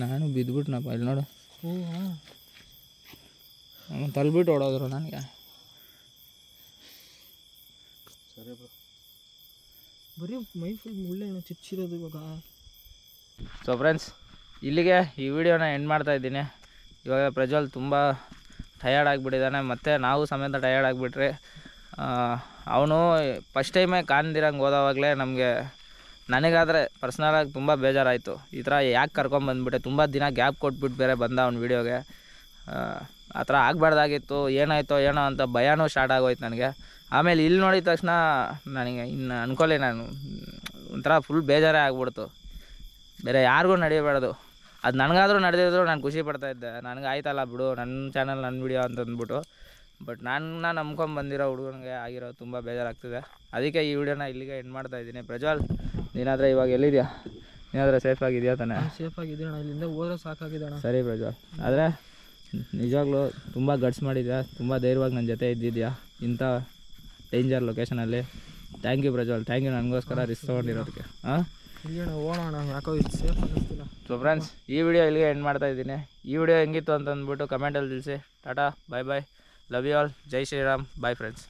ನಾನು ಬಿದ್ದುಬಿಟ್ನಪ್ಪ ಇಲ್ಲಿ ನೋಡು ತಲ್ಬಿಟ್ಟು ಓಡೋದ್ರು ನನಗೆ సరే బ్రో ಬರೀ ಮೈ ಫುಲ್ ಮುಳ್ಳೆ ಚುಚ್ಚಿರೋದು ಇವಾಗ ಸೊ ಫ್ರೆಂಡ್ಸ್ ಇಲ್ಲಿಗೆ ಈ ವಿಡಿಯೋನ ಎಂಡ್ ಮಾಡ್ತಾ ಇದ್ದೀನಿ ಇವಾಗ ಪ್ರಜ್ವಲ್ ತುಂಬ ಟಯರ್ಡ್ ಆಗಿಬಿಟ್ಟಿದ್ದಾನೆ ಮತ್ತು ನಾವು ಸಮೇತ ಟಯರ್ಡ್ ಆಗಿಬಿಟ್ರಿ ಅವನು ಫಸ್ಟ್ ಟೈಮೇ ಕಾಣ್ದಿರಂಗೆ ಹೋದವಾಗಲೇ ನನಗಾದರೆ ಪರ್ಸ್ನಲಾಗಿ ತುಂಬ ಬೇಜಾರಾಯಿತು ಈ ಥರ ಯಾಕೆ ಕರ್ಕೊಂಬಂದ್ಬಿಟ್ಟೆ ತುಂಬ ದಿನ ಗ್ಯಾಪ್ ಕೊಟ್ಬಿಟ್ಟು ಬೇರೆ ಬಂದ ಅವ್ನ ವೀಡಿಯೋಗೆ ಆ ಥರ ಆಗಬಾರ್ದಾಗಿತ್ತು ಏನಾಯ್ತೋ ಏನೋ ಅಂತ ಭಯನೂ ಸ್ಟಾರ್ಟ್ ಆಗೋಯ್ತು ನನಗೆ ಆಮೇಲೆ ಇಲ್ಲಿ ನೋಡಿದ ತಕ್ಷಣ ನನಗೆ ಇನ್ನು ಅನ್ಕೊಳ್ಳಿ ನಾನು ಒಂಥರ ಫುಲ್ ಬೇಜಾರೇ ಆಗ್ಬಿಡ್ತು. ಬೇರೆ ಯಾರಿಗೂ ನಡೆಯಬಾರ್ದು. ಅದು ನನಗಾದರೂ ನಡೆದಿದ್ರು ನಾನು ಖುಷಿ ಪಡ್ತಾಯಿದ್ದೆ. ನನಗೆ ಆಯ್ತಲ್ಲ ಬಿಡು, ನನ್ನ ಚಾನಲ್ ನನ್ನ ವಿಡಿಯೋ ಅಂತಂದ್ಬಿಟ್ಟು. ಬಟ್ ನಾನು ನಂಬ್ಕೊಂಬಂದಿರೋ ಹುಡುಗನಿಗೆ ಆಗಿರೋ ತುಂಬ ಬೇಜಾರಾಗ್ತಿದೆ. ಅದಕ್ಕೆ ಈ ವಿಡಿಯೋನ ಇಲ್ಲಿಗೆ ಎಂಡ್ ಮಾಡ್ತಾಯಿದ್ದೀನಿ. ಪ್ರಜ್ವಲ್, ನೀನಾದರೆ ಇವಾಗ ಎಲ್ಲಿದೆಯಾ? ನೀನಾದರೆ ಸೇಫಾಗಿದೆಯಾ ತಾನೆ? ಸೇಫಾಗಿದ್ದೀಣ, ಇಲ್ಲಿಂದ ಹೋದ್ರೆ ಸಾಕಾಗಿದ್ದಣ. ಸರಿ ಪ್ರಜ್ವಲ್, ಆದರೆ ನಿಜವಾಗ್ಲೂ ತುಂಬ ಗಟ್ಸ್ ಮಾಡಿದ್ಯಾ, ತುಂಬ ಧೈರ್ಯವಾಗಿ ನನ್ನ ಜೊತೆ ಇದ್ದಿದ್ಯಾ ಇಂಥ ಡೇಂಜರ್ ಲೊಕೇಶನಲ್ಲಿ. Thank you Prajwal, thank you ನನಗೋಸ್ಕರ ರಿಸ್ಕ್ ತೊಗೊಂಡಿರೋದಕ್ಕೆ. ಹಾಂ, ಇಲ್ಲಿಣ ಹೋಗೋಣ, ಯಾಕೋ ಇಷ್ಟು ಸೇಫ್ ಅನ್ನಿಸ್ತಿಲ್ಲ. ಸೊ ಫ್ರೆಂಡ್ಸ್, ಈ ವಿಡಿಯೋ ಇಲ್ಲಿಗೆ ಎಂಡ್ ಮಾಡ್ತಾಯಿದ್ದೀನಿ. ಈ ವಿಡಿಯೋ ಹೆಂಗಿತ್ತು ಅಂತಂದ್ಬಿಟ್ಟು ಕಮೆಂಟಲ್ಲಿ ತಿಳಿಸಿ. Tata, bye bye, love you all, ಜೈ ಶ್ರೀರಾಮ್, ಬಾಯ್ ಫ್ರೆಂಡ್ಸ್.